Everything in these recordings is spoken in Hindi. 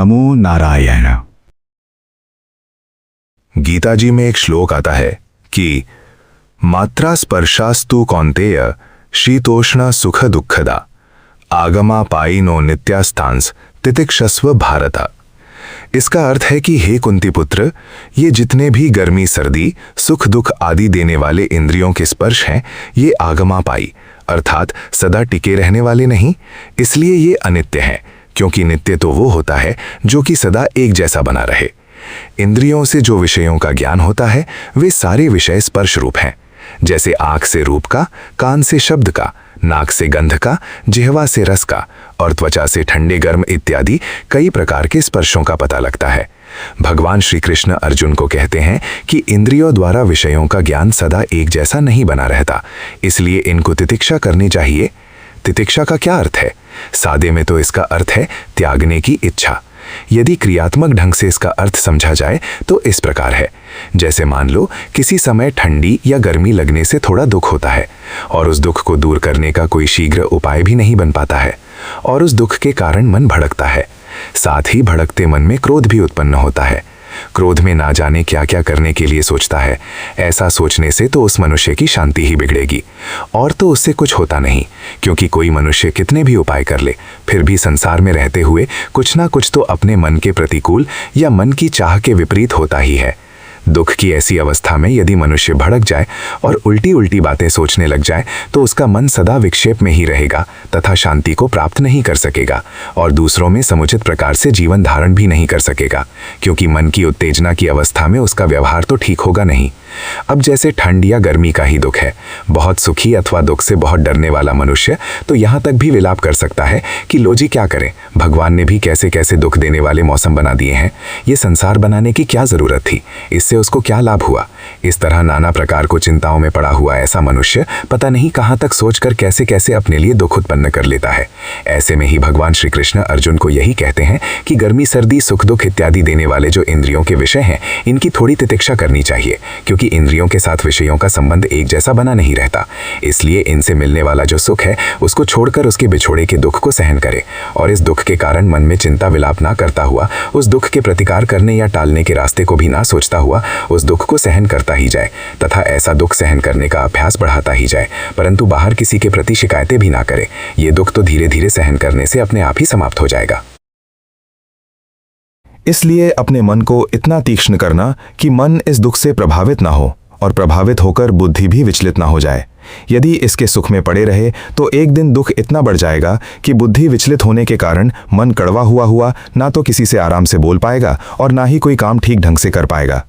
नमो नारायण। गीता जी में एक श्लोक आता है कि मात्रा स्पर्शास्तु कौन्तेय शीतोष्ण सुख दुखदा आगमा पाइनो नित्यास्थांस तितिक्षस्व भारत। इसका अर्थ है कि हे कुंती पुत्र, ये जितने भी गर्मी सर्दी सुख दुख आदि देने वाले इंद्रियों के स्पर्श हैं, ये आगमापाई अर्थात सदा टिके रहने वाले नहीं, इसलिए ये अनित्य हैं, क्योंकि नित्य तो वो होता है जो कि सदा एक जैसा बना रहे। इंद्रियों से जो विषयों का ज्ञान होता है वे सारे विषय स्पर्श रूप हैं, जैसे आंख से रूप का, कान से शब्द का, नाक से गंध का, जिह्वा से रस का और त्वचा से ठंडे गर्म इत्यादि कई प्रकार के स्पर्शों का पता लगता है। भगवान श्री कृष्ण अर्जुन को कहते हैं कि इंद्रियों द्वारा विषयों का ज्ञान सदा एक जैसा नहीं बना रहता, इसलिए इनको तितिक्षा करनी चाहिए। तितिक्षा का क्या अर्थ है? सादे में तो इसका अर्थ है त्यागने की इच्छा। यदि क्रियात्मक ढंग से इसका अर्थ समझा जाए तो इस प्रकार है, जैसे मान लो किसी समय ठंडी या गर्मी लगने से थोड़ा दुख होता है और उस दुख को दूर करने का कोई शीघ्र उपाय भी नहीं बन पाता है और उस दुख के कारण मन भड़कता है। साथ ही भड़कते मन में क्रोध भी उत्पन्न होता है। क्रोध में ना जाने क्या क्या करने के लिए सोचता है। ऐसा सोचने से तो उस मनुष्य की शांति ही बिगड़ेगी और तो उससे कुछ होता नहीं, क्योंकि कोई मनुष्य कितने भी उपाय कर ले फिर भी संसार में रहते हुए कुछ ना कुछ तो अपने मन के प्रतिकूल या मन की चाह के विपरीत होता ही है। दुख की ऐसी अवस्था में यदि मनुष्य भड़क जाए और उल्टी उल्टी बातें सोचने लग जाए तो उसका मन सदा विक्षेप में ही रहेगा तथा शांति को प्राप्त नहीं कर सकेगा और दूसरों में समुचित प्रकार से जीवन धारण भी नहीं कर सकेगा, क्योंकि मन की उत्तेजना की अवस्था में उसका व्यवहार तो ठीक होगा नहीं। अब जैसे ठंड या गर्मी का ही दुख है, बहुत सुखी अथवा दुख से बहुत डरने वाला मनुष्य तो यहाँ तक भी विलाप कर सकता है कि लो जी क्या करें, भगवान ने भी कैसे कैसे दुख देने वाले मौसम बना दिए हैं, ये संसार बनाने की क्या जरूरत थी, इससे उसको क्या लाभ हुआ। इस तरह नाना प्रकार को चिंताओं में पड़ा हुआ ऐसा मनुष्य पता नहीं कहाँ तक सोचकर कैसे कैसे अपने लिए दुख उत्पन्न कर लेता है। ऐसे में ही भगवान श्री कृष्ण अर्जुन को यही कहते हैं कि गर्मी सर्दी सुख दुख इत्यादि देने वाले जो इंद्रियों के विषय हैं, इनकी थोड़ी तितिक्षा करनी चाहिए, क्योंकि इंद्रियों के साथ विषयों का संबंध एक जैसा बना नहीं रहता। इसलिए इनसे मिलने वाला जो सुख है उसको छोड़कर उसके बिछोड़े के दुख को सहन करे और इस दुख के कारण मन में चिंता विलाप ना करता हुआ, उस दुख के प्रतिकार करने या टालने के रास्ते को भी ना सोचता हुआ उस दुख को सहन करता ही जाए तथा ऐसा दुख सहन करने का अभ्यास बढ़ाता ही जाए, परंतु बाहर किसी के प्रति शिकायतें भी ना करे। ये दुख तो धीरे धीरे सहन करने से अपने आप ही समाप्त हो जाएगा। इसलिए अपने मन को इतना तीक्ष्ण करना कि मन इस दुख से प्रभावित ना हो और प्रभावित होकर बुद्धि भी विचलित ना हो जाए। यदि इसके सुख में पड़े रहे तो एक दिन दुख इतना बढ़ जाएगा कि बुद्धि विचलित होने के कारण मन कड़वा हुआ ना तो किसी से आराम से बोल पाएगा और ना ही कोई काम ठीक ढंग से कर पाएगा।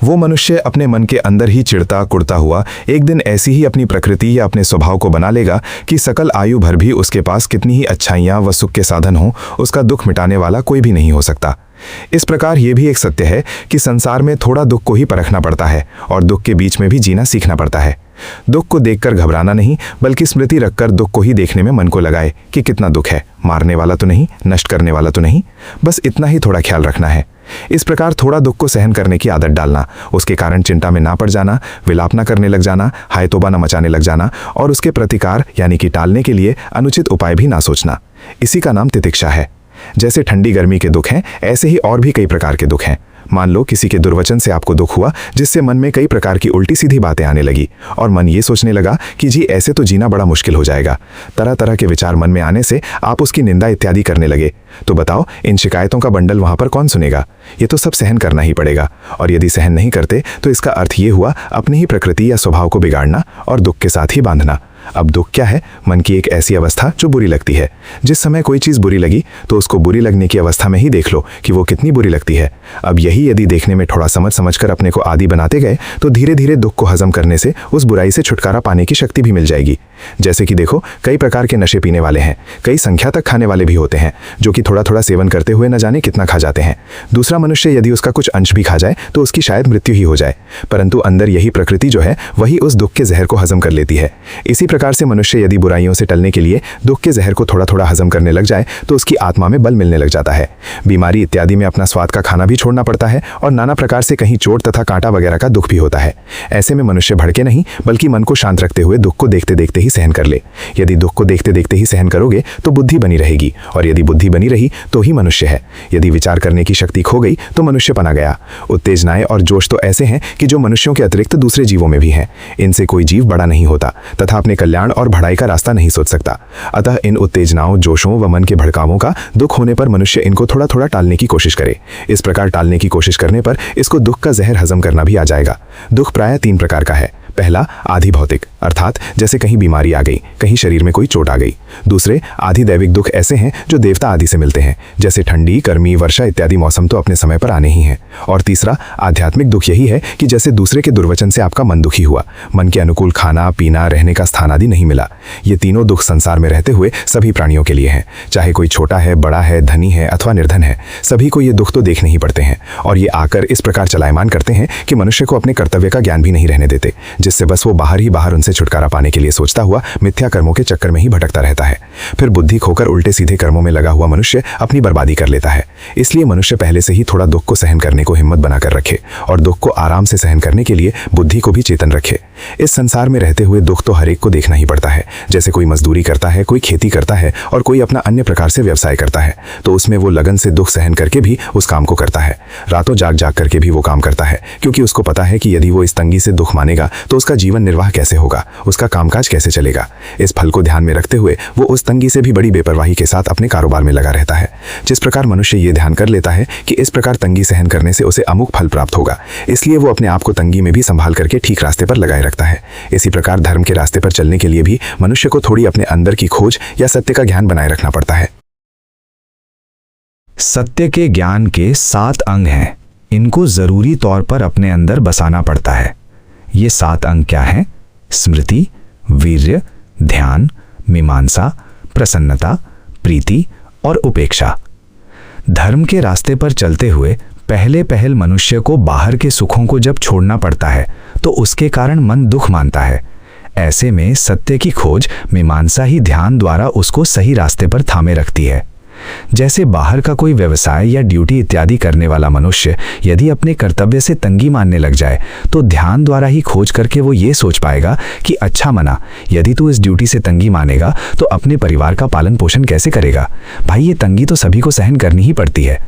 वो मनुष्य अपने मन के अंदर ही चिढ़ता कुड़ता हुआ एक दिन ऐसी ही अपनी प्रकृति या अपने स्वभाव को बना लेगा कि सकल आयु भर भी उसके पास कितनी ही अच्छाइयाँ व सुख के साधन हो, उसका दुख मिटाने वाला कोई भी नहीं हो सकता। इस प्रकार ये भी एक सत्य है कि संसार में थोड़ा दुख को ही परखना पड़ता है और दुख के बीच में भी जीना सीखना पड़ता है। दुख को देखकर घबराना नहीं, बल्कि स्मृति रखकर दुख को ही देखने में मन को लगाए कि कितना दुख है, मारने वाला तो नहीं, नष्ट करने वाला तो नहीं, बस इतना ही थोड़ा ख्याल रखना है। इस प्रकार थोड़ा दुख को सहन करने की आदत डालना, उसके कारण चिंता में ना पड़ जाना, विलाप ना करने लग जाना, हाय तौबा न मचाने लग जाना और उसके प्रतिकार यानी कि टालने के लिए अनुचित उपाय भी ना सोचना, इसी का नाम तितिक्षा है। जैसे ठंडी गर्मी के दुख हैं, ऐसे ही और भी कई प्रकार के दुख हैं। मान लो किसी के दुर्वचन से आपको दुख हुआ, जिससे मन में कई प्रकार की उल्टी सीधी बातें आने लगी और मन ये सोचने लगा कि जी ऐसे तो जीना बड़ा मुश्किल हो जाएगा। तरह तरह के विचार मन में आने से आप उसकी निंदा इत्यादि करने लगे। तो बताओ, इन शिकायतों का बंडल वहां पर कौन सुनेगा? ये तो सब सहन करना ही पड़ेगा और यदि सहन नहीं करते तो इसका अर्थ ये हुआ अपनी ही प्रकृति या स्वभाव को बिगाड़ना और दुख के साथ ही बांधना। अब दुख क्या है? मन की एक ऐसी अवस्था जो बुरी लगती है। जिस समय कोई चीज़ बुरी लगी तो उसको बुरी लगने की अवस्था में ही देख लो कि वो कितनी बुरी लगती है। अब यही यदि देखने में थोड़ा समझ कर अपने को आदी बनाते गए तो धीरे धीरे दुख को हजम करने से उस बुराई से छुटकारा पाने की शक्ति भी मिल जाएगी। जैसे कि देखो, कई प्रकार के नशे पीने वाले हैं, कई संख्या तक खाने वाले भी होते हैं जो कि थोड़ा थोड़ा सेवन करते हुए न जाने कितना खा जाते हैं। दूसरा मनुष्य यदि उसका कुछ अंश भी खा जाए तो उसकी शायद मृत्यु ही हो जाए, परंतु अंदर यही प्रकृति जो है वही उस दुख के जहर को हजम कर लेती है। इसी प्रकार से मनुष्य यदि बुराइयों से टलने के लिए दुख के जहर को थोड़ा थोड़ा हजम करने लग जाए तो उसकी आत्मा में बल मिलने लग जाता है। बीमारी इत्यादि में अपना स्वाद का खाना भी छोड़ना पड़ता है और नाना प्रकार से कहीं चोट तथा कांटा वगैरह का दुख भी होता है। ऐसे में मनुष्य भड़के नहीं बल्कि मन को शांत रखते हुए दुख को देखते देखते ही सहन कर ले। यदि दुख को देखते देखते ही सहन करोगे तो बुद्धि बनी रहेगी, और यदि बुद्धि बनी रही तो ही मनुष्य है। यदि विचार करने की शक्ति खो गई तो मनुष्य पना गया। उत्तेजनाएं और जोश तो ऐसे हैं कि जो मनुष्यों के अतिरिक्त दूसरे जीवों में भी हैं। इनसे कोई जीव बड़ा नहीं होता तथा अपने कल्याण और भड़ाई का रास्ता नहीं सोच सकता। अतः इन उत्तेजनाओं, जोशों व मन के भड़कावों का दुख होने पर मनुष्य इनको थोड़ा थोड़ा टालने की कोशिश करे। इस प्रकार टालने की कोशिश करने पर इसको दुख का जहर हजम करना भी आ जाएगा। दुख प्रायः 3 प्रकार का है। पहला आधि भौतिक, अर्थात जैसे कहीं बीमारी आ गई, कहीं शरीर में कोई चोट आ गई। दूसरे आधि दैविक दुख ऐसे हैं जो देवता आदि से मिलते हैं, जैसे ठंडी, गर्मी, वर्षा इत्यादि मौसम तो अपने समय पर आने ही हैं। और तीसरा आध्यात्मिक दुख यही है कि जैसे दूसरे के दुर्वचन से आपका मन दुखी हुआ, मन के अनुकूल खाना पीना, रहने का स्थान आदि नहीं मिला। ये तीनों दुख संसार में रहते हुए सभी प्राणियों के लिए हैं, चाहे कोई छोटा है, बड़ा है, धनी है अथवा निर्धन है, सभी को ये दुख तो देखने ही पड़ते हैं। और ये आकर इस प्रकार चलायमान करते हैं कि मनुष्य को अपने कर्तव्य का ज्ञान भी नहीं रहने देते, जिससे बस वो बाहर ही बाहर उनसे छुटकारा पाने के लिए सोचता हुआ मिथ्या कर्मों के चक्कर में ही भटकता रहता है। फिर बुद्धि खोकर उल्टे सीधे कर्मों में लगा हुआ मनुष्य अपनी बर्बादी कर लेता है। इसलिए मनुष्य पहले से ही थोड़ा दुख को सहन करने को हिम्मत बनाकर रखे और दुख को आराम से सहन करने के लिए बुद्धि को भी चेतन रखे। इस संसार में रहते हुए दुख तो हर एक को देखना ही पड़ता है। जैसे कोई मजदूरी करता है, कोई खेती करता है और कोई अपना अन्य प्रकार से व्यवसाय करता है, तो उसमें वो लगन से दुख सहन करके भी उस काम को करता है। रातों जाग जाग करके भी वो काम करता है, क्योंकि उसको पता है कि यदि वो इस तंगी से दुख मानेगा तो उसका जीवन निर्वाह कैसे होगा, उसका कामकाज कैसे चलेगा। इस फल को ध्यान में रखते हुए वो उस तंगी से भी बड़ी बेपरवाही के साथ अपने कारोबार में लगा रहता है। जिस प्रकार मनुष्य ये ध्यान कर लेता है कि इस प्रकार तंगी सहन करने से उसे अमुक फल प्राप्त होगा, इसलिए वो अपने आप को तंगी में भी संभाल करके ठीक रास्ते पर लगाए रखता है। इसी प्रकार धर्म के रास्ते पर चलने के लिए भी मनुष्य को थोड़ी अपने अंदर की खोज या सत्य का ज्ञान बनाए रखना पड़ता है। सत्य के ज्ञान के 7 अंग हैं। इनको जरूरी तौर पर अपने अंदर बसाना पड़ता है। ये 7 अंग क्या हैं? स्मृति, वीर्य, ध्यान, मीमांसा, प्रसन्नता, प्रीति और उपेक्षा। धर्म के रास्ते पर चलते हुए पहल मनुष्य को बाहर के सुखों को जब छोड़ना पड़ता है तो उसके कारण मन दुख मानता है। ऐसे में सत्य की खोज मीमांसा ही ध्यान द्वारा उसको सही रास्ते पर थामे रखती है। जैसे बाहर का कोई व्यवसाय या ड्यूटी इत्यादि करने वाला मनुष्य यदि अपने कर्तव्य से तंगी मानने लग जाए तो ध्यान द्वारा ही खोज करके वो ये सोच पाएगा कि अच्छा मना, यदि तू इस ड्यूटी से तंगी मानेगा तो अपने परिवार का पालन पोषण कैसे करेगा? भाई ये तंगी तो सभी को सहन करनी ही पड़ती है।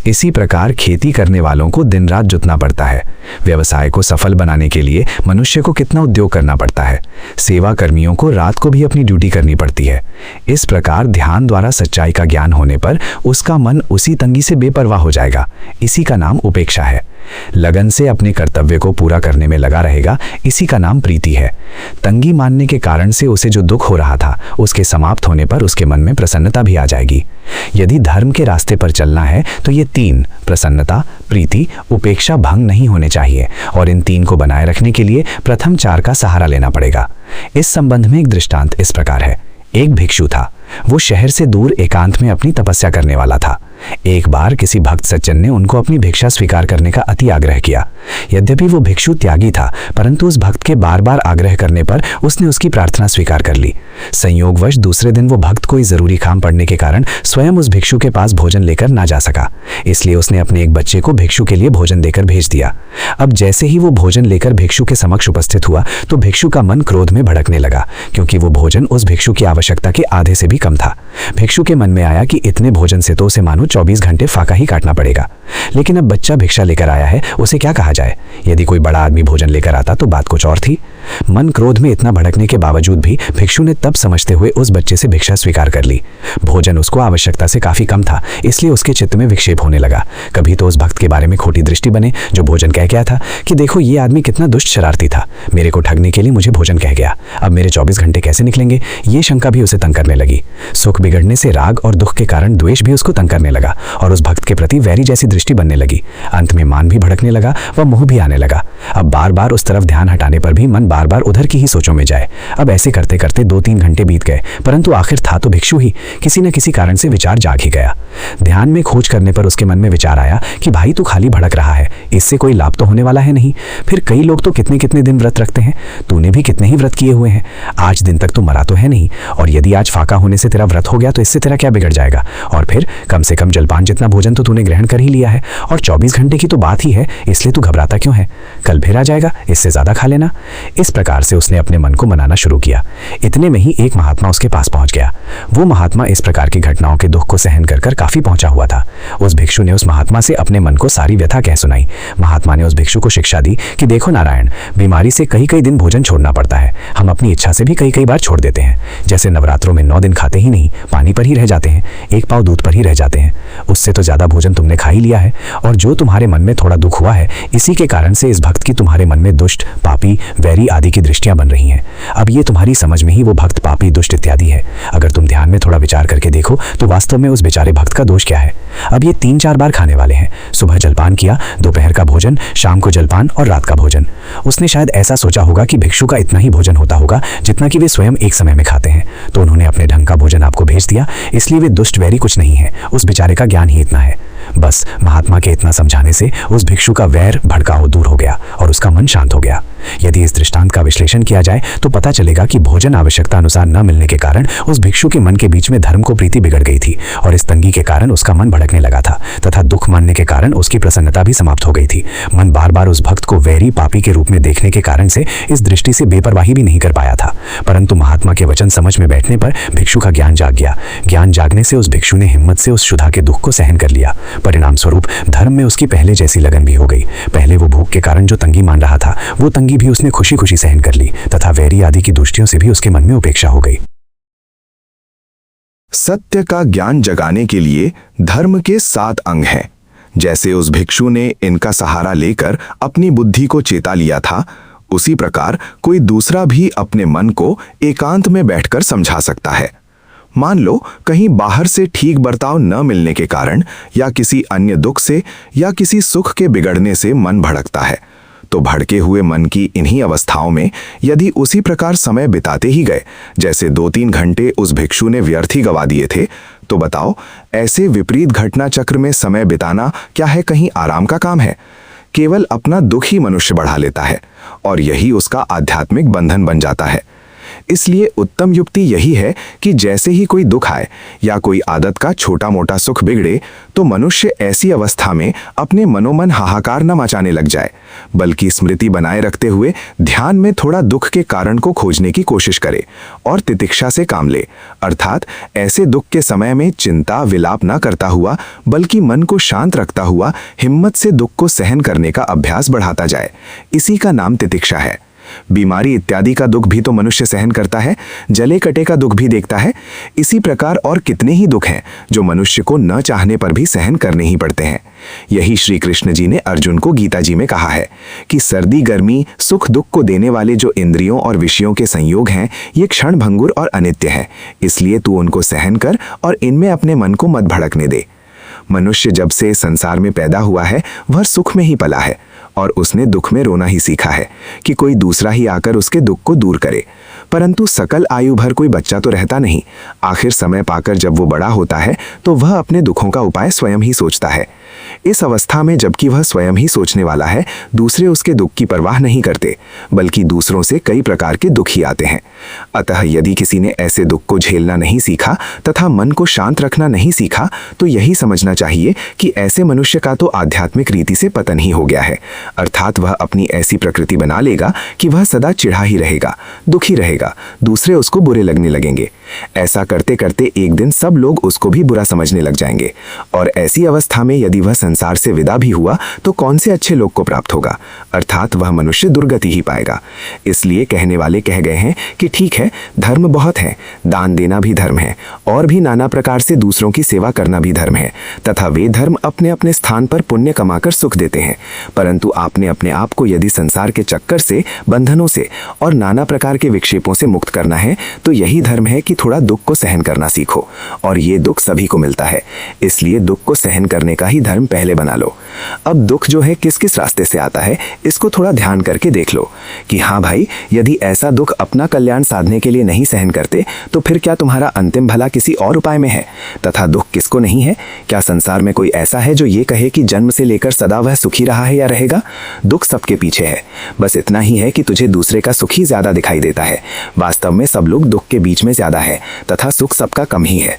इसी प्रकार खेती करने वालों को दिन रात जुटना पड़ता है। व्यवसाय को सफल बनाने के लिए मनुष्य को कितना उद्योग करना पड़ता है। सेवा कर्मियों को रात को भी अपनी ड्यूटी करनी पड़ती है। इस प्रकार ध्यान द्वारा सच्चाई का ज्ञान होने पर उसका मन उसी तंगी से बेपरवाह हो जाएगा। इसी का नाम उपेक्षा है। लगन से अपने कर्तव्य को पूरा करने में लगा रहेगा, इसी का नाम प्रीति है। तंगी मानने के कारण से उसे जो दुख हो रहा था उसके समाप्त होने पर उसके मन में प्रसन्नता भी आ जाएगी। यदि धर्म के रास्ते पर चलना है तो ये 3 प्रसन्नता, प्रीति, उपेक्षा भंग नहीं होने चाहिए, और इन 3 को बनाए रखने के लिए प्रथम 4 का सहारा लेना पड़ेगा। इस संबंध में एक दृष्टांत इस प्रकार है। एक भिक्षु था। वो शहर से दूर एकांत में अपनी तपस्या करने वाला था। एक बार किसी भक्त सज्जन ने उनको अपनी भिक्षा स्वीकार करने का अति आग्रह किया। यद्यपि वो भिक्षु त्यागी था, परंतु उस भक्त के बार बार आग्रह करने पर उसने उसकी प्रार्थना स्वीकार कर ली। संयोगवश दूसरे दिन वो भक्त कोई जरूरी काम पड़ने के कारण स्वयं उस भिक्षु के पास भोजन लेकर ना जा सका। इसलिए उसने अपने एक बच्चे को भिक्षु के लिए भोजन देकर भेज दिया। अब जैसे ही वो भोजन लेकर भिक्षु के समक्ष उपस्थित हुआ तो भिक्षु का मन क्रोध में भड़कने लगा, क्योंकि वो भोजन उस भिक्षु की आवश्यकता के आधे से भी कम था। भिक्षु के मन में आया कि इतने भोजन से तो उसे मानो 24 घंटे फाका ही काटना पड़ेगा। लेकिन अब बच्चा भिक्षा लेकर आया है, उसे क्या कहा जाए? यदि कोई बड़ा आदमी भोजन लेकर आता तो बात कुछ और थी। मन क्रोध में इतना भड़कने के बावजूद भी भिक्षु ने तब समझते हुए उस बच्चे से भिक्षा स्वीकार कर ली। भोजन उसको आवश्यकता से काफी कम था, इसलिए उसके चित्त में विक्षेप होने लगा। कभी तो उस भक्त के बारे में खोटी दृष्टि बने जो भोजन कह गया था कि देखो ये आदमी कितना दुष्ट शरारती था, मेरे को ठगने के लिए मुझे भोजन कह गया, अब मेरे 24 घंटे कैसे निकलेंगे? ये शंका भी उसे तंग करने लगी। सुख बिगड़ने से राग और दुख के कारण द्वेष भी उसको तंग करने लगा और उस भक्त के प्रति वैरी जैसी दृष्टि बनने लगी। अंत में मान भी भड़कने लगा व मोह भी आने लगा। अब बार बार उस तरफ ध्यान हटाने पर भी मन बार बार उधर की ही सोचों में जाए। अब ऐसे करते करते 2-3 घंटे बीत गए, परंतु आखिर था तो भिक्षु ही। किसी न किसी कारण से विचार जाग ही गया। ध्यान में खोज करने पर उसके मन में विचार आया कि भाई तू खाली भड़क रहा है, इससे कोई लाभ तो होने वाला है नहीं। फिर कई लोग तो कितने कितने दिन व्रत रखते हैं, तूने भी कितने ही व्रत किए हुए हैं, आज दिन तक तो मरा तो है नहीं। और यदि आज फाका होने से तेरा व्रत हो गया तो इससे तेरा क्या बिगड़ जाएगा। और फिर कम से कम जलपान जितना भोजन तो तूने ग्रहण कर ही लिया है, और 24 घंटे की तो बात ही है, इसलिए तू घबराता क्यों है। कल फिर आ जाएगा, इससे ज्यादा खा लेना। इस प्रकार से उसने अपने मन को मनाना शुरू किया। इतने में ही एक महात्मा उसके पास पहुंच गया। वो महात्मा इस प्रकार की घटनाओं के दुख को सहन कर कर काफी पहुंचा हुआ था। उस भिक्षु ने उस महात्मा से अपने मन को सारी व्यथा कह सुनाई। महात्मा ने उस भिक्षु को शिक्षा दी कि देखो नारायण, बीमारी से कई कई दिन भोजन छोड़ना पड़ता है। हम अपनी इच्छा से भी कई कई बार छोड़ देते हैं। जैसे नवरात्रों में 9 दिन खाते ही नहीं, पानी पर ही रह जाते हैं, एक पाव दूध पर ही रह जाते हैं। उससे तो ज्यादा भोजन तुमने खा ही लिया है। और जो तुम्हारे मन में थोड़ा दुख हुआ है, इसी के कारण से इस भक्त की तुम्हारे मन में दुष्ट, पापी, वैरी आदि की दृष्टियां बन रही हैं। अब ये तुम्हारी समझ में ही वो भक्त पापी, दुष्ट इत्यादि है। अगर तुम ध्यान में थोड़ा विचार करके देखो तो वास्तव में उस बेचारे भक्त का दोष क्या है। अब ये 3-4 बार खाने वाले हैं। सुबह जलपान किया, दोपहर का भोजन, शाम को जलपान और रात का भोजन। उसने शायद ऐसा सोचा होगा कि भिक्षु का इतना ही भोजन होता होगा जितना कि वे स्वयं एक समय में खाते हैं, तो उन्होंने अपने ढंग का भोजन आपको भेज दिया। इसलिए वे दुष्ट वैरी कुछ नहीं है, उस बेचारे का ज्ञान ही इतना है। बस महात्मा के इतना समझाने से उस भिक्षु का वैर भड़काव दूर हो गया और उसका मन शांत हो गया। यदि इस दृष्टांत का विश्लेषण किया जाए तो पता चलेगा कि भोजन आवश्यकता अनुसार न मिलने के कारण उस भिक्षु के मन के बीच में धर्म को प्रीति बिगड़ गई थी, और इस तंगी के कारण उसका मन भड़कने लगा था, तथा दुख मानने के कारण उसकी प्रसन्नता भी समाप्त हो गई थी। मन बार बार उस भक्त को वैरी पापी के रूप में देखने के कारण से इस दृष्टि से बेपरवाही भी नहीं कर पाया था। परंतु महात्मा के वचन समझ में बैठने पर भिक्षु का ज्ञान जाग गया। ज्ञान जागने से उस भिक्षु ने हिम्मत से उस क्षुधा के दुख को सहन कर लिया। परिणाम स्वरूप धर्म में उसकी पहले जैसी लगन भी हो गई। पहले वो भूख के कारण जो तंगी मान रहा था, वो तंगी भी उसने खुशी खुशी सहन कर ली, तथा वैरी आदि की दृष्टियों से भी उसके मन में उपेक्षा हो गई। सत्य का ज्ञान जगाने के लिए धर्म के 7 अंग हैं। जैसे उस भिक्षु ने इनका सहारा लेकर अपनी बुद्धि को चेता लिया था, उसी प्रकार कोई दूसरा भी अपने मन को एकांत में बैठकर समझा सकता है। मान लो कहीं बाहर से ठीक बर्ताव न मिलने के कारण, या किसी अन्य दुख से, या किसी सुख के बिगड़ने से मन भड़कता है, तो भड़के हुए मन की इन्हीं अवस्थाओं में यदि उसी प्रकार समय बिताते ही गए जैसे 2-3 घंटे उस भिक्षु ने व्यर्थ ही गवा दिए थे, तो बताओ ऐसे विपरीत घटना चक्र में समय बिताना क्या है कहीं आराम का काम है। केवल अपना दुख ही मनुष्य बढ़ा लेता है, और यही उसका आध्यात्मिक बंधन बन जाता है। इसलिए उत्तम युक्ति यही है कि जैसे ही कोई दुख आए या कोई आदत का छोटा मोटा सुख बिगड़े, तो मनुष्य ऐसी अवस्था में अपने मनोमन हाहाकार न मचाने लग जाए, बल्कि स्मृति बनाए रखते हुए ध्यान में थोड़ा दुख के कारण को खोजने की कोशिश करे और तितिक्षा से काम ले। अर्थात ऐसे दुख के समय में चिंता विलाप न करता हुआ, बल्कि मन को शांत रखता हुआ हिम्मत से दुख को सहन करने का अभ्यास बढ़ाता जाए। इसी का नाम तितिक्षा है। बीमारी इत्यादि का दुख भी तो मनुष्य सहन करता है, जले कटे का दुख भी देखता है। इसी प्रकार और कितने ही दुख हैं जो मनुष्य को न चाहने पर भी सहन करने ही पड़ते हैं। यही श्री कृष्ण जी ने अर्जुन को गीता जी में कहा है कि सर्दी गर्मी सुख दुख को देने वाले जो इंद्रियों और विषयों के संयोग हैं, ये क्षण भंगुर और अनित्य हैं। इसलिए तू उनको सहन कर और इनमें अपने मन को मत भड़कने दे। मनुष्य जब से संसार में पैदा हुआ है, वह सुख में ही पला है, और उसने दुख में रोना ही सीखा है कि कोई दूसरा ही आकर उसके दुख को दूर करे। परंतु सकल आयु भर कोई बच्चा तो रहता नहीं। आखिर समय पाकर जब वो बड़ा होता है तो वह अपने दुखों का उपाय स्वयं ही सोचता है। इस अवस्था में जबकि वह स्वयं ही सोचने वाला है, दूसरे उसके दुख की परवाह नहीं करते, बल्कि दूसरों से कई प्रकार के दुख ही आते हैं। अतः यदि किसी ने ऐसे दुख को झेलना नहीं सीखा तथा मन को शांत रखना नहीं सीखा, तो यही समझना चाहिए कि ऐसे मनुष्य का तो आध्यात्मिक रीति से पतन ही हो गया है। अर्थात वह अपनी ऐसी प्रकृति बना लेगा कि वह सदा चिढ़ा ही रहेगा, दुखी रहेगा, दूसरे उसको बुरे लगने लगेंगे। ऐसा करते करते एक दिन सब लोग उसको भी बुरा समझने लग जाएंगे, और ऐसी अवस्था में यदि वह संसार से विदा भी हुआ तो कौन से अच्छे लोग को प्राप्त होगा, अर्थात वह मनुष्य दुर्गति ही पाएगा। इसलिए कहने वाले कह गए हैं कि ठीक है, धर्म बहुत है, दान देना भी धर्म है, और भी नाना प्रकार से दूसरों की सेवा करना भी धर्म है, तथा वे धर्म अपने अपने स्थान पर पुण्य कमाकर सुख देते हैं। परंतु आपने अपने आप को यदि संसार के चक्कर से, बंधनों से और नाना प्रकार के विक्षेपों से मुक्त करना है तो यही धर्म है कि थोड़ा दुख को सहन करना सीखो। और ये दुख सभी को मिलता है, इसलिए दुख को सहन करने का ही धर्म पहले बना लो। अब दुख जो है किस किस रास्ते से आता है इसको थोड़ा ध्यान करके देख लो कि हाँ भाई, यदि ऐसा दुख अपना कल्याण साधने के लिए नहीं सहन करते तो फिर क्या तुम्हारा अंतिम भला किसी और उपाय में है? तथा दुख किसको नहीं है? क्या संसार में कोई ऐसा है जो ये कहे कि जन्म से लेकर सदा वह सुखी रहा है या रहेगा? दुख सबके पीछे है, बस इतना ही है कि तुझे दूसरे का सुख ही ज्यादा दिखाई देता है। वास्तव में सब लोग दुख के बीच में ज्यादा है तथा सुख सबका कम ही है।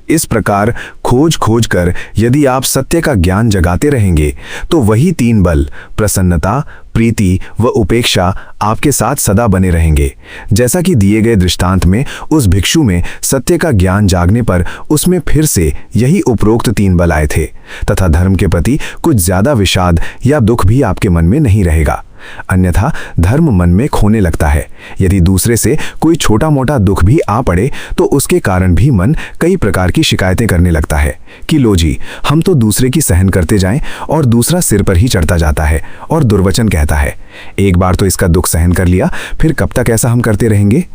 इस प्रकार खोज खोज कर यदि आप सत्य का ज्ञान जगाते रहेंगे तो वही तीन बल प्रसन्नता, प्रीति व उपेक्षा आपके साथ सदा बने रहेंगे। जैसा कि दिए गए दृष्टांत में उस भिक्षु में सत्य का ज्ञान जागने पर उसमें फिर से यही उपरोक्त तीन बल आए थे तथा धर्म के प्रति कुछ ज्यादा विषाद या दुख भी आपके मन में नहीं रहेगा। अन्यथा धर्म मन में खोने लगता है। यदि दूसरे से कोई छोटा मोटा दुख भी आ पड़े तो उसके कारण भी मन कई प्रकार की शिकायतें करने लगता है कि लो जी, हम तो दूसरे की सहन करते जाएं और दूसरा सिर पर ही चढ़ता जाता है और दुर्वचन कहता है। एक बार तो इसका दुख सहन कर लिया, फिर कब तक ऐसा हम करते रहेंगे?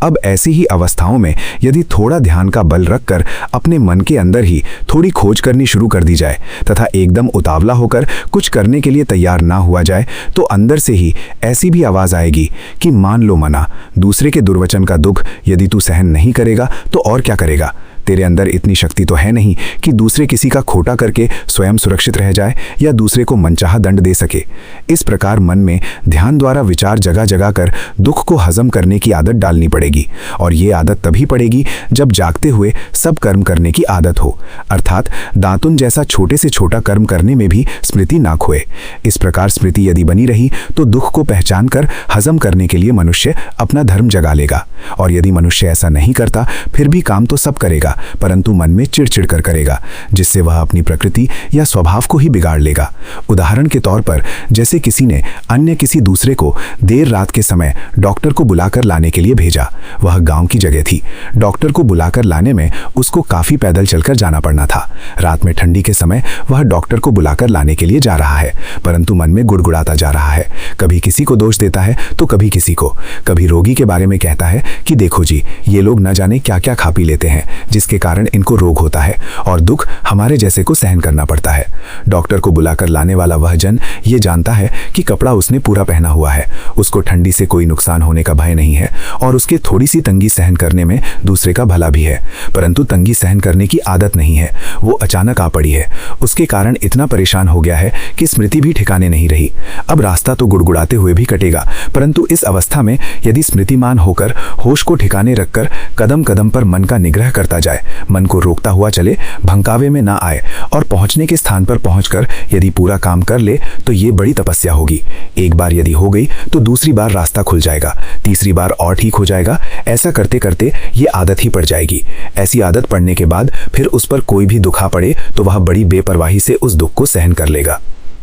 अब ऐसी ही अवस्थाओं में यदि थोड़ा ध्यान का बल रखकर अपने मन के अंदर ही थोड़ी खोज करनी शुरू कर दी जाए तथा एकदम उतावला होकर कुछ करने के लिए तैयार ना हुआ जाए तो अंदर से ही ऐसी भी आवाज आएगी कि मान लो मना, दूसरे के दुर्वचन का दुख यदि तू सहन नहीं करेगा तो और क्या करेगा? तेरे अंदर इतनी शक्ति तो है नहीं कि दूसरे किसी का खोटा करके स्वयं सुरक्षित रह जाए या दूसरे को मनचाहा दंड दे सके। इस प्रकार मन में ध्यान द्वारा विचार जगा जगा कर दुख को हजम करने की आदत डालनी पड़ेगी। और ये आदत तभी पड़ेगी जब जागते हुए सब कर्म करने की आदत हो, अर्थात दातुन जैसा छोटे से छोटा कर्म करने में भी स्मृति ना खोए। इस प्रकार स्मृति यदि बनी रही तो दुख को पहचान कर हजम करने के लिए मनुष्य अपना धर्म जगा लेगा। और यदि मनुष्य ऐसा नहीं करता फिर भी काम तो सब करेगा, परंतु मन में चिड़चिड़ कर करेगा, जिससे वह अपनी प्रकृति या स्वभाव को ही बिगाड़ लेगा। उदाहरण के तौर पर जैसे किसी ने अन्य किसी दूसरे को देर रात के समय डॉक्टर को बुलाकर लाने के लिए भेजा। वह गांव की जगह थी। डॉक्टर को बुलाकर लाने में उसको काफी पैदल चलकर जाना पड़ना था। रात में ठंडी के समय वह डॉक्टर को बुलाकर लाने के लिए जा रहा है, परंतु मन में गुड़गुड़ाता जा रहा है। कभी किसी को दोष देता है तो कभी किसी को। कभी रोगी के बारे में कहता है कि देखो जी, ये लोग न जाने क्या क्या खा पी लेते हैं जिसके कारण इनको रोग होता है और दुख हमारे जैसे को सहन करना पड़ता है। डॉक्टर को बुलाकर लाने वाला वह जन ये जानता है कि कपड़ा उसने पूरा पहना हुआ है, उसको ठंडी से कोई नुकसान होने का भय नहीं है और उसके थोड़ी सी तंगी सहन करने में दूसरे का भला भी है, परंतु तंगी सहन करने की आदत नहीं है, वो अचानक आ पड़ी है। उसके कारण इतना परेशान हो गया है कि स्मृति भी ठिकाने नहीं रही। अब रास्ता तो गुड़गुड़ाते हुए भी कटेगा, परंतु इस अवस्था में यदि स्मृतिमान होकर होश को ठिकाने रखकर कदम कदम पर मन का निग्रह करता जाए, मन को रोकता हुआ चले, भंकावे में ना आए और पहुंचने के स्थान पर पहुंचकर यदि पूरा काम कर ले तो ये बड़ी तपस्या होगी। एक बार यदि हो गई तो दूसरी बार रास्ता खुल जाएगा, तीसरी बार और ठीक हो जाएगा। ऐसा करते करते ये आदत ही पड़ जाएगी। ऐसी आदत पड़ने के बाद फिर उस पर कोई भी दुखा पड़े तो वह बड़ी बेपरवाही से उस दुख को सहन कर लेगा।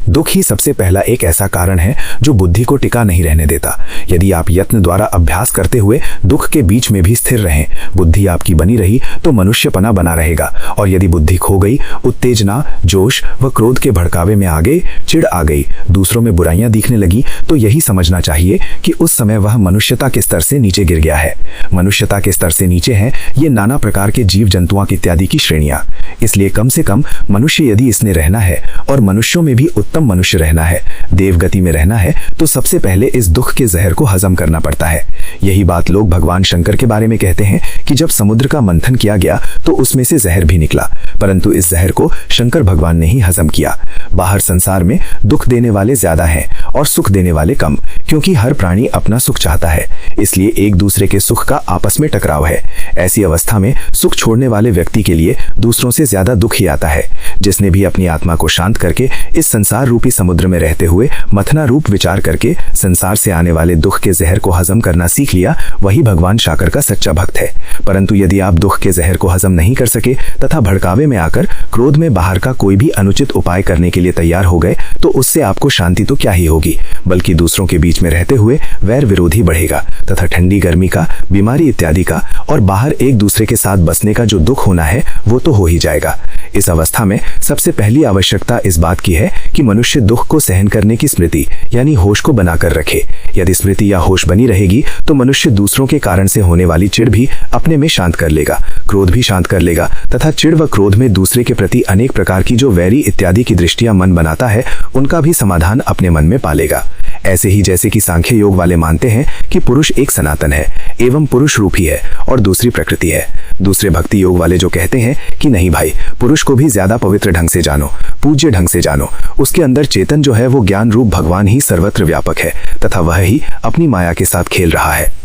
दुख ही सबसे पहला एक ऐसा कारण है जो बुद्धि को टिका नहीं रहने देता। यदि आप यत्न द्वारा अभ्यास करते हुए दुख के बीच में भी स्थिर रहें, बुद्धि आपकी बनी रही तो मनुष्यपना बना रहेगा। और यदि बुद्धि खो गई, उत्तेजना, जोश व क्रोध के भड़कावे में आ गई, चिढ़ आ गई, दूसरों में बुराइयां दिखने लगी, तो यही समझना चाहिए कि उस समय वह मनुष्यता के स्तर से नीचे गिर गया है। मनुष्यता के स्तर से नीचे हैं ये नाना प्रकार के जीव जंतुओं इत्यादि की श्रेणियां। इसलिए कम से कम मनुष्य यदि इसने रहना है और मनुष्यों में भी उत्तम मनुष्य रहना है, देवगति में रहना है, तो सबसे पहले इस दुख के जहर को हजम करना पड़ता है। यही बात लोग भगवान शंकर के बारे में कहते हैं कि जब समुद्र का मंथन किया गया तो उसमें से जहर भी निकला, परंतु इस जहर को शंकर भगवान ने ही हजम किया। बाहर संसार में दुख देने वाले ज्यादा हैं और सुख देने वाले कम, क्योंकि हर प्राणी अपना सुख चाहता है, इसलिए एक दूसरे के सुख का आपस में टकराव है। ऐसी अवस्था में सुख छोड़ने वाले व्यक्ति के लिए दूसरों से ज्यादा दुख ही आता है। जिसने भी अपनी आत्मा को शांत करके इस संसार रूपी समुद्र में रहते हुए मथना रूप विचार करके संसार से आने वाले दुख के जहर को हजम करना सीख लिया, वही भगवान शाकर का सच्चा भक्त है। परंतु यदि आप दुख के जहर को हजम नहीं कर सके तथा भड़कावे में आकर क्रोध में बाहर का कोई भी अनुचित उपाय करने के लिए तैयार हो गए, तो उससे आपको शांति तो क्या ही होगी, बल्कि दूसरों के बीच में रहते हुए वैर विरोधी बढ़ेगा तथा ठंडी गर्मी का, बीमारी इत्यादि का और बाहर एक दूसरे के साथ बसने का जो दुख होना है वो तो हो ही जाएगा। इस अवस्था में सबसे पहली आवश्यकता इस बात की है कि मनुष्य दुख को सहन करने की स्मृति यानी होश को बनाकर रखे। यदि स्मृति या होश बनी रहेगी तो मनुष्य दूसरों के कारण से होने वाली चिढ़ भी अपने में शांत कर लेगा, क्रोध भी शांत कर लेगा तथा चिढ़ व क्रोध में दूसरे के प्रति अनेक प्रकार की जो वैरी इत्यादि की दृष्टियां मन बनाता है उनका भी समाधान अपने मन में पालेगा। ऐसे ही जैसे कि सांख्य योग वाले मानते हैं कि पुरुष एक सनातन है एवं पुरुष रूप ही है और दूसरी प्रकृति है। दूसरे भक्ति योग वाले जो कहते हैं कि नहीं भाई, पुरुष को भी ज्यादा पवित्र ढंग से जानो, पूज्य ढंग से जानो, उसके अंदर चेतन जो है वो ज्ञान रूप भगवान ही सर्वत्र व्यापक है तथा वह ही अपनी माया के साथ खेल रहा है।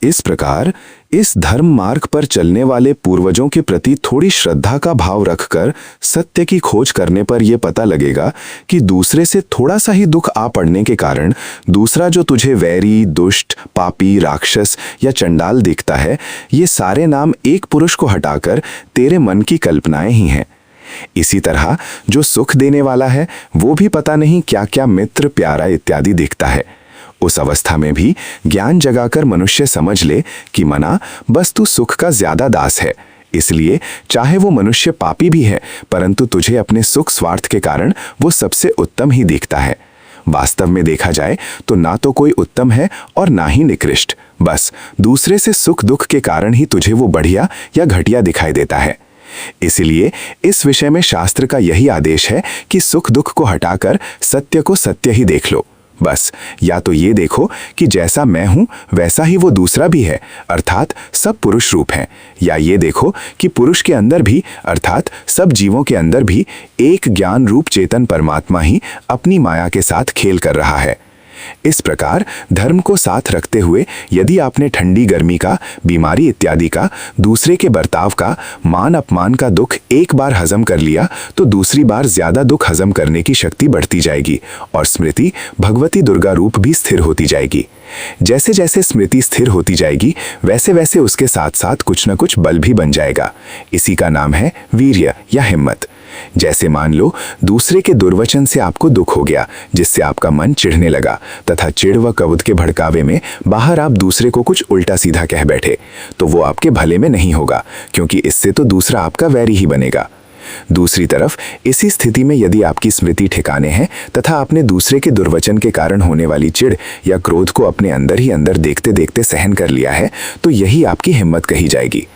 इस प्रकार इस धर्म मार्ग पर चलने वाले पूर्वजों के प्रति थोड़ी श्रद्धा का भाव रखकर सत्य की खोज करने पर यह पता लगेगा कि दूसरे से थोड़ा सा ही दुख आ पड़ने के कारण दूसरा जो तुझे वैरी, दुष्ट, पापी, राक्षस या चंडाल दिखता है, ये सारे नाम एक पुरुष को हटाकर तेरे मन की कल्पनाएं ही हैं। इसी तरह जो सुख देने वाला है वो भी पता नहीं क्या क्या मित्र, प्यारा इत्यादि दिखता है। उस अवस्था में भी ज्ञान जगाकर मनुष्य समझ ले कि मना, बस तू सुख का ज्यादा दास है, इसलिए चाहे वो मनुष्य पापी भी है परंतु तुझे अपने सुख स्वार्थ के कारण वो सबसे उत्तम ही दिखता है। वास्तव में देखा जाए तो ना तो कोई उत्तम है और ना ही निकृष्ट, बस दूसरे से सुख दुख के कारण ही तुझे वो बढ़िया या घटिया दिखाई देता है। इसलिए इस विषय में शास्त्र का यही आदेश है कि सुख दुख को हटाकर सत्य को सत्य ही देख लो। बस या तो ये देखो कि जैसा मैं हूं वैसा ही वो दूसरा भी है, अर्थात सब पुरुष रूप हैं, या ये देखो कि पुरुष के अंदर भी अर्थात सब जीवों के अंदर भी एक ज्ञान रूप चेतन परमात्मा ही अपनी माया के साथ खेल कर रहा है। इस प्रकार धर्म को साथ रखते हुए यदि आपने ठंडी गर्मी का, बीमारी इत्यादि का, दूसरे के बर्ताव का, मान अपमान का दुख एक बार हजम कर लिया तो दूसरी बार ज्यादा दुख हजम करने की शक्ति बढ़ती जाएगी और स्मृति भगवती दुर्गा रूप भी स्थिर होती जाएगी। जैसे जैसे स्मृति स्थिर होती जाएगी वैसे वैसे उसके साथ साथ कुछ न कुछ बल भी बन जाएगा। इसी का नाम है वीर्य या हिम्मत। जैसे मान लो दूसरे के दुर्वचन से आपको दुख हो गया जिससे आपका मन चिढ़ने लगा तथा चिढ़ व क्रोध के भड़कावे में बाहर आप दूसरे को कुछ उल्टा सीधा कह बैठे, तो वो आपके भले में नहीं होगा क्योंकि इससे तो दूसरा आपका वैरी ही बनेगा। दूसरी तरफ इसी स्थिति में यदि आपकी स्मृति ठिकाने है तथा आपने दूसरे के दुर्वचन के कारण होने वाली चिढ़ या क्रोध को अपने अंदर ही अंदर देखते देखते सहन कर लिया है तो यही आपकी हिम्मत कही जाएगी।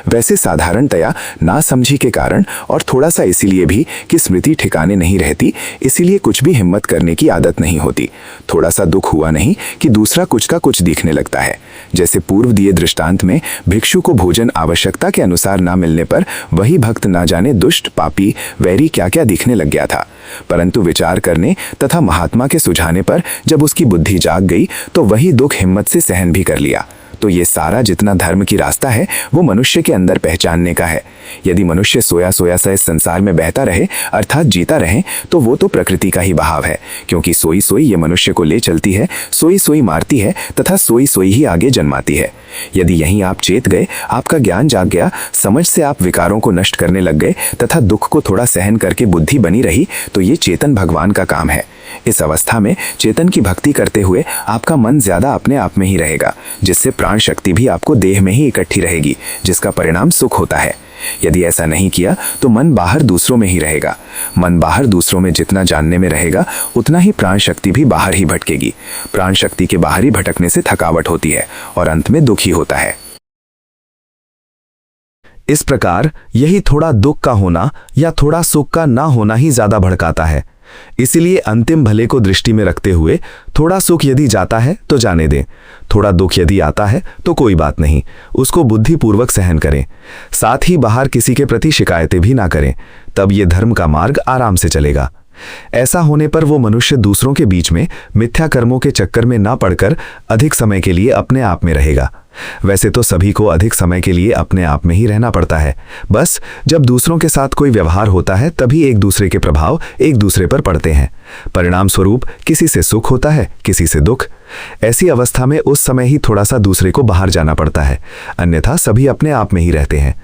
वैसे साधारणतया ना समझी के कारण और थोड़ा सा इसीलिए भी कि स्मृति ठिकाने नहीं रहती, इसीलिए कुछ भी हिम्मत करने की आदत नहीं होती। थोड़ा सा दुख हुआ नहीं कि दूसरा कुछ का कुछ दिखने लगता है। जैसे पूर्व दिए दृष्टांत में भिक्षु को भोजन आवश्यकता के अनुसार ना मिलने पर वही भक्त ना जाने दुष्ट, पापी, वैरी क्या क्या दिखने लग गया था, परंतु विचार करने तथा महात्मा के सुझाने पर जब उसकी बुद्धि जाग गई तो वही दुख हिम्मत से सहन भी कर लिया। तो ये सारा जितना धर्म की रास्ता है वो मनुष्य के अंदर पहचानने का है। यदि मनुष्य सोया सोया सा इस संसार में बहता रहे अर्थात जीता रहे तो वो तो प्रकृति का ही बहाव है, क्योंकि सोई सोई ये मनुष्य को ले चलती है, सोई सोई मारती है तथा सोई सोई ही आगे जन्माती है। यदि यहीं आप चेत गए, आपका ज्ञान जाग गया, समझ से आप विकारों को नष्ट करने लग गए तथा दुख को थोड़ा सहन करके बुद्धि बनी रही, तो ये चेतन भगवान का काम है। इस अवस्था में चेतन की भक्ति करते हुए आपका मन ज्यादा अपने आप में ही रहेगा, जिससे प्राण शक्ति भी आपको देह में ही इकट्ठी रहेगी, जिसका परिणाम सुख होता है। यदि ऐसा नहीं किया तो मन बाहर दूसरों में ही रहेगा। मन बाहर दूसरों में जितना जानने में रहेगा उतना ही प्राण शक्ति भी बाहर ही भटकेगी। प्राण शक्ति के बाहर ही भटकने से थकावट होती है और अंत में दुखी होता है। इस प्रकार यही थोड़ा दुख का होना या थोड़ा सुख का ना होना ही ज्यादा भड़काता है। इसीलिए अंतिम भले को दृष्टि में रखते हुए थोड़ा सुख यदि जाता है तो जाने दें, थोड़ा दुख यदि आता है तो कोई बात नहीं, उसको बुद्धिपूर्वक सहन करें। साथ ही बाहर किसी के प्रति शिकायतें भी ना करें, तब ये धर्म का मार्ग आराम से चलेगा। ऐसा होने पर वो मनुष्य दूसरों के बीच में मिथ्या कर्मों के चक्कर में ना पड़कर अधिक समय के लिए अपने आप में रहेगा। वैसे तो सभी को अधिक समय के लिए अपने आप में ही रहना पड़ता है, बस जब दूसरों के साथ कोई व्यवहार होता है तभी एक दूसरे के प्रभाव एक दूसरे पर पड़ते हैं। परिणाम स्वरूप किसी से सुख होता है, किसी से दुख। ऐसी अवस्था में उस समय ही थोड़ा सा दूसरे को बाहर जाना पड़ता है, अन्यथा सभी अपने आप में ही रहते हैं।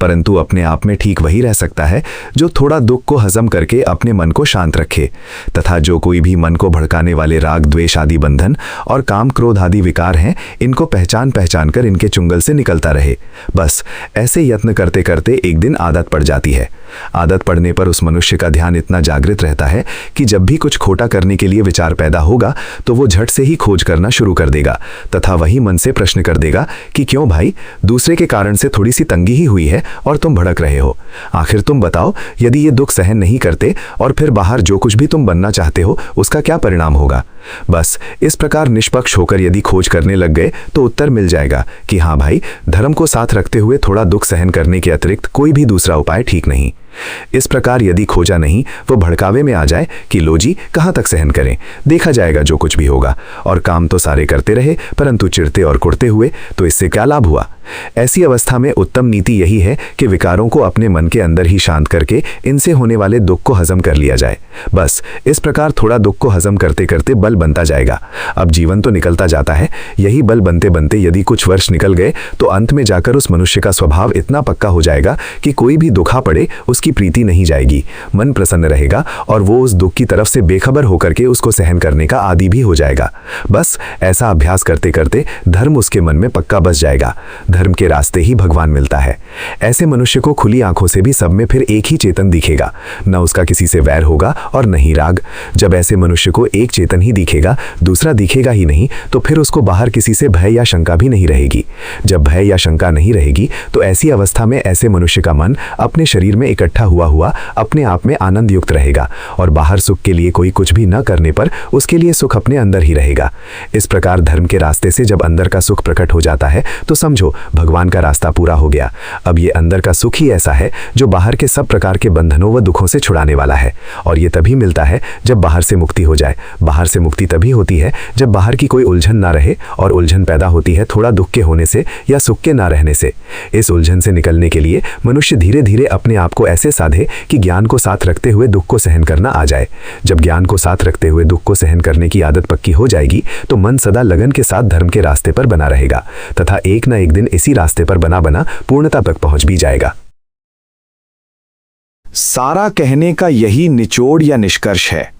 परंतु अपने आप में ठीक वही रह सकता है जो थोड़ा दुख को हजम करके अपने मन को शांत रखे, तथा जो कोई भी मन को भड़काने वाले राग द्वेष आदि बंधन और काम क्रोध आदि विकार हैं, इनको पहचान पहचान कर इनके चुंगल से निकलता रहे। बस ऐसे यत्न करते करते एक दिन आदत पड़ जाती है। आदत पड़ने पर उस मनुष्य का ध्यान इतना जागृत रहता है कि जब भी कुछ खोटा करने के लिए विचार पैदा होगा तो वो झट से ही खोज करना शुरू कर देगा, तथा वही मन से प्रश्न कर देगा कि क्यों भाई, दूसरे के कारण से थोड़ी सी तंगी ही हुई है और तुम भड़क रहे हो। आखिर तुम बताओ, यदि ये दुख सहन नहीं करते और फिर बाहर जो कुछ भी तुम बनना चाहते हो उसका क्या परिणाम होगा। बस इस प्रकार निष्पक्ष होकर यदि खोज करने लग गए तो उत्तर मिल जाएगा कि हाँ भाई, धर्म को साथ रखते हुए थोड़ा दुख सहन करने के अतिरिक्त कोई भी दूसरा उपाय ठीक नहीं। इस प्रकार यदि खोजा नहीं, वो भड़कावे में आ जाए कि लो जी, कहाँ तक सहन करें, देखा जाएगा जो कुछ भी होगा, और काम तो सारे करते रहे परंतु चिढ़ते और कुढ़ते हुए, तो इससे क्या लाभ हुआ। ऐसी अवस्था में उत्तम नीति यही है कि विकारों को अपने मन के अंदर ही शांत करके इनसे होने वाले दुख को हजम कर लिया जाए। बस इस प्रकार थोड़ा दुख को हजम करते करते बल बनता जाएगा। अब जीवन तो निकलता जाता है, यही बल बनते बनते यदि कुछ वर्ष निकल गए तो अंत में जाकर उस मनुष्य का स्वभाव इतना पक्का हो जाएगा कि कोई भी दुखा पड़े उसकी प्रीति नहीं जाएगी, मन प्रसन्न रहेगा और वो उस दुख की तरफ से बेखबर होकर के उसको सहन करने का आदी भी हो जाएगा। बस ऐसा अभ्यास करते करते धर्म उसके मन में पक्का बस जाएगा। धर्म के रास्ते ही भगवान मिलता है। ऐसे मनुष्य को खुली आंखों से भी सब में फिर एक ही चेतन दिखेगा, न उसका किसी से वैर होगा और न ही राग। जब ऐसे मनुष्य को एक चेतन ही दिखेगा, दूसरा दिखेगा ही नहीं, तो फिर उसको बाहर किसी से भय या शंका भी नहीं रहेगी। जब भय या शंका नहीं रहेगी तो ऐसी अवस्था में ऐसे मनुष्य का मन अपने शरीर में इकट्ठा हुआ अपने आप में आनंद युक्त रहेगा और बाहर सुख के लिए कोई कुछ भी न करने पर उसके लिए सुख अपने अंदर ही रहेगा। इस प्रकार धर्म के रास्ते से जब अंदर का सुख प्रकट हो जाता है तो समझो भगवान का रास्ता पूरा हो गया। अब ये अंदर का सुख ही ऐसा है जो बाहर के सब प्रकार के बंधनों व दुखों से छुड़ाने वाला है, और ये तभी मिलता है जब बाहर से मुक्ति हो जाए। बाहर से मुक्ति तभी होती है जब बाहर की कोई उलझन ना रहे, और उलझन पैदा होती है थोड़ा दुख के होने से या सुख के ना रहने से। इस उलझन से निकलने के लिए मनुष्य धीरे धीरे अपने आप को ऐसे साधे कि ज्ञान को साथ रखते हुए दुख को सहन करना आ जाए। जब ज्ञान को साथ रखते हुए दुख को सहन करने की आदत पक्की हो जाएगी तो मन सदा लगन के साथ धर्म के रास्ते पर बना रहेगा, तथा एक न एक दिन इसी रास्ते पर बना बना पूर्णता तक पहुंच भी जाएगा। सारा कहने का यही निचोड़ या निष्कर्ष है।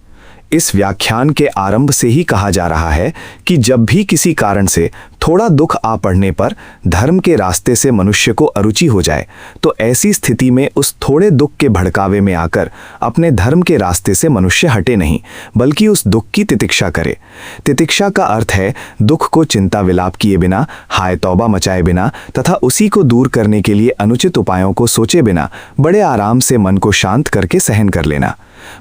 इस व्याख्यान के आरंभ से ही कहा जा रहा है कि जब भी किसी कारण से थोड़ा दुख आ पड़ने पर धर्म के रास्ते से मनुष्य को अरुचि हो जाए तो ऐसी स्थिति में उस थोड़े दुख के भड़कावे में आकर अपने धर्म के रास्ते से मनुष्य हटे नहीं, बल्कि उस दुख की तितिक्षा करे। तितिक्षा का अर्थ है दुख को चिंता विलाप किए बिना, हाय तौबा मचाए बिना तथा उसी को दूर करने के लिए अनुचित उपायों को सोचे बिना बड़े आराम से मन को शांत करके सहन कर लेना।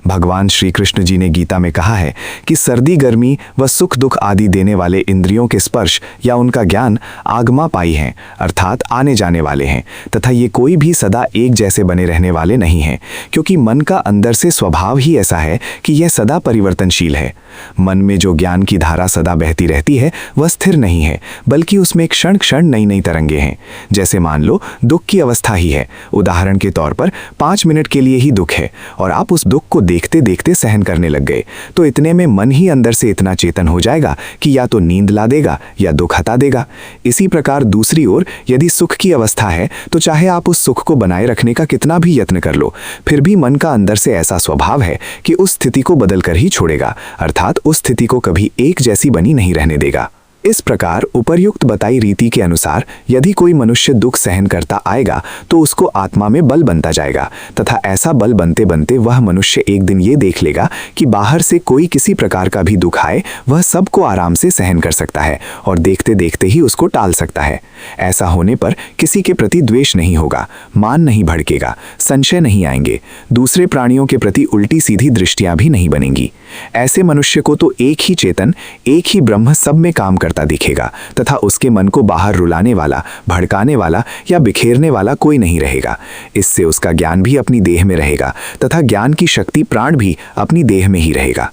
भगवान श्री कृष्ण जी ने गीता में कहा है कि सर्दी गर्मी व सुख दुख आदि देने वाले इंद्रियों के स्पर्श या उनका ज्ञान आगमा पाई हैं, अर्थात आने जाने वाले हैं, तथा ये कोई भी सदा एक जैसे बने रहने वाले नहीं हैं, क्योंकि मन का अंदर से स्वभाव ही ऐसा है कि यह सदा परिवर्तनशील है। मन में जो ज्ञान की धारा सदा बहती रहती है वह स्थिर नहीं है, बल्कि उसमें क्षण क्षण नई नई तरंगे हैं। जैसे मान लो दुख की अवस्था ही है, उदाहरण के तौर पर 5 मिनट के लिए ही दुख है और आप उस दुख को देखते देखते सहन करने लग गए, तो इतने में मन ही अंदर से इतना चेतन हो जाएगा कि या तो नींद ला देगा या दुख हटा देगा। इसी प्रकार दूसरी ओर यदि सुख की अवस्था है तो चाहे आप उस सुख को बनाए रखने का कितना भी यत्न कर लो, फिर भी मन का अंदर से ऐसा स्वभाव है कि उस स्थिति को बदल कर ही छोड़ेगा, अर्थात उस स्थिति को कभी एक जैसी बनी नहीं रहने देगा। इस प्रकार उपर्युक्त बताई रीति के अनुसार यदि कोई मनुष्य दुख सहन करता आएगा तो उसको आत्मा में बल बनता जाएगा, तथा ऐसा बल बनते बनते वह मनुष्य एक दिन ये देख लेगा कि बाहर से कोई किसी प्रकार का भी दुख आए वह सबको आराम से सहन कर सकता है और देखते देखते ही उसको टाल सकता है। ऐसा होने पर किसी के प्रति द्वेष नहीं होगा, मान नहीं भड़केगा, संशय नहीं आएंगे, दूसरे प्राणियों के प्रति उल्टी सीधी दृष्टियां भी नहीं बनेंगी। ऐसे मनुष्य को तो एक ही चेतन, एक ही ब्रह्म सब में काम करता दिखेगा, तथा उसके मन को बाहर रुलाने वाला, भड़काने वाला या बिखेरने वाला कोई नहीं रहेगा। इससे उसका ज्ञान भी अपनी देह में रहेगा तथा ज्ञान की शक्ति प्राण भी अपनी देह में ही रहेगा।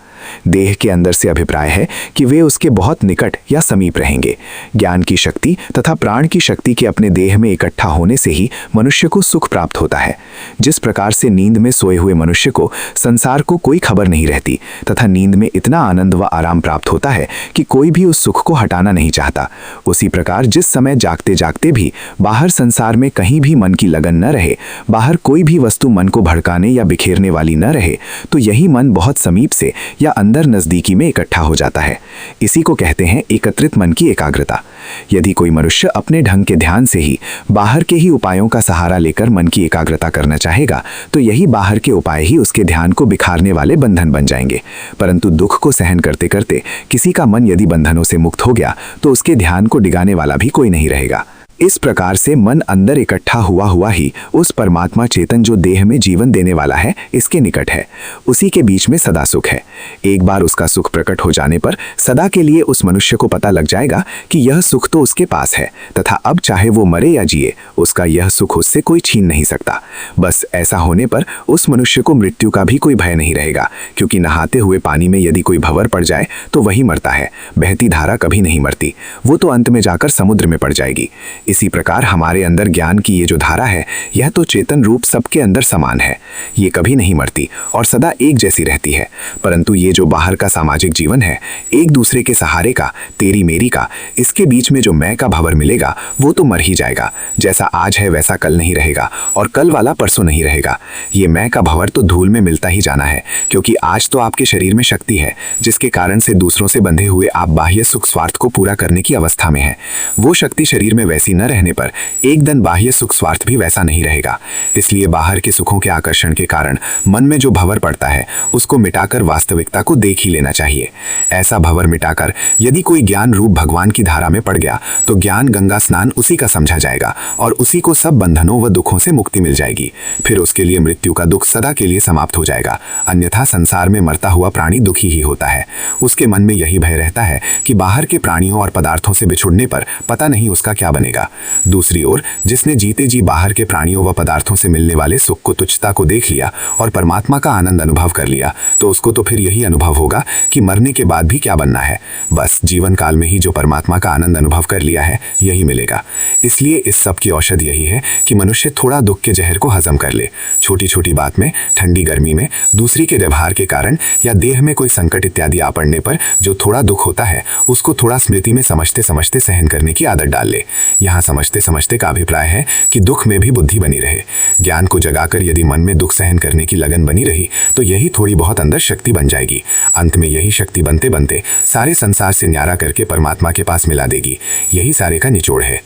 देह के अंदर से अभिप्राय है कि वे उसके बहुत निकट या समीप रहेंगे। ज्ञान की शक्ति तथा प्राण की शक्ति के अपने देह में इकट्ठा होने से ही मनुष्य को सुख प्राप्त होता है। जिस प्रकार से नींद में सोए हुए मनुष्य को संसार को कोई खबर नहीं रहती तथा नींद में इतना आनंद व आराम प्राप्त होता है कि कोई भी उस सुख को हटाना नहीं चाहता, उसी प्रकार जिस समय जागते जागते भी बाहर संसार में कहीं भी मन की लगन न रहे, बाहर कोई भी वस्तु मन को भड़काने या बिखेरने वाली न रहे, तो यही मन बहुत समीप से या अंदर नजदीकी में इकट्ठा हो जाता है। इसी को कहते हैं एकत्रित मन की एकाग्रता। यदि कोई मनुष्य अपने ढंग के ध्यान से ही बाहर के ही उपायों का सहारा लेकर मन की एकाग्रता करना चाहेगा तो यही बाहर के उपाय ही उसके ध्यान को बिखारने वाले बंधन बन जाएंगे। परंतु दुख को सहन करते करते किसी का मन यदि बंधनों से मुक्त हो गया तो उसके ध्यान को डिगाने वाला भी कोई नहीं रहेगा। इस प्रकार से मन अंदर इकट्ठा हुआ ही उस परमात्मा चेतन जो देह में जीवन देने वाला है इसके निकट है, उसी के बीच में सदा सुख है। एक बार उसका सुख प्रकट हो जाने पर सदा के लिए उस मनुष्य को पता लग जाएगा कि यह सुख तो उसके पास है तथा अब चाहे वो मरे या जिए उसका यह सुख उससे कोई छीन नहीं सकता। बस ऐसा होने पर उस मनुष्य को मृत्यु का भी कोई भय नहीं रहेगा, क्योंकि नहाते हुए पानी में यदि कोई भंवर पड़ जाए तो वही मरता है, बहती धारा कभी नहीं मरती, वो तो अंत में जाकर समुद्र में पड़ जाएगी। इसी प्रकार हमारे अंदर ज्ञान की ये जो धारा है यह तो चेतन रूप सबके अंदर समान है, ये कभी नहीं मरती और सदा एक जैसी रहती है। परंतु ये जो बाहर का सामाजिक जीवन है, एक दूसरे के सहारे का, तेरी मेरी का, इसके बीच में जो मैं का भंवर मिलेगा वो तो मर ही जाएगा। जैसा आज है वैसा कल नहीं रहेगा और कल वाला परसों नहीं रहेगा। ये मैं का भंवर तो धूल में मिलता ही जाना है, क्योंकि आज तो आपके शरीर में शक्ति है जिसके कारण से दूसरों से बंधे हुए आप बाह्य सुख स्वार्थ को पूरा करने की अवस्था में हैं। वो शक्ति शरीर में वैसी न रहने पर एक दिन बाह्य सुख स्वार्थ भी वैसा नहीं रहेगा। इसलिए बाहर के सुखों के आकर्षण के कारण मन में जो भंवर पड़ता है उसको मिटाकर वास्तविकता को देख ही लेना चाहिए। ऐसा भंवर मिटाकर यदि कोई ज्ञान रूप भगवान की धारा में पड़ गया तो ज्ञान गंगा स्नान उसी का समझा जाएगा और उसी को सब बंधनों व दुखों से मुक्ति मिल जाएगी। फिर उसके लिए मृत्यु का दुख सदा के लिए समाप्त हो जाएगा। अन्यथा संसार में मरता हुआ प्राणी दुखी ही होता है। उसके मन में यही भय रहता है कि बाहर के प्राणियों और पदार्थों से बिछुड़ने पर पता नहीं उसका क्या बनेगा। दूसरी ओर जिसने जीते जी बाहर के प्राणियों व पदार्थों से मिलने वाले सुख को, तुच्छता को देख लिया और परमात्मा का आनंद अनुभव कर लिया तो उसको तो फिर यही अनुभव होगा कि मरने के बाद भी क्या बनना है। बस जीवन काल में ही जो परमात्मा का आनंद अनुभव कर लिया है यही मिलेगा। इसलिए इस सब की औषध यही है कि मनुष्य थोड़ा दुख के जहर को हजम कर ले। छोटी छोटी बात में, ठंडी गर्मी में, दूसरी के व्यवहार के कारण या देह में कोई संकट इत्यादि आ पड़ने पर जो थोड़ा दुख होता है उसको थोड़ा स्मृति में समझते समझते सहन करने की आदत डाल ले। यहाँ समझते समझते का अभिप्राय है कि दुख में भी बुद्धि बनी रहे। ज्ञान को जगाकर यदि मन में दुख सहन करने की लगन बनी रही तो यही थोड़ी बहुत अंदर शक्ति बन जाएगी। अंत में यही शक्ति बनते बनते सारे संसार से न्यारा करके परमात्मा के पास मिला देगी। यही सारे का निचोड़ है।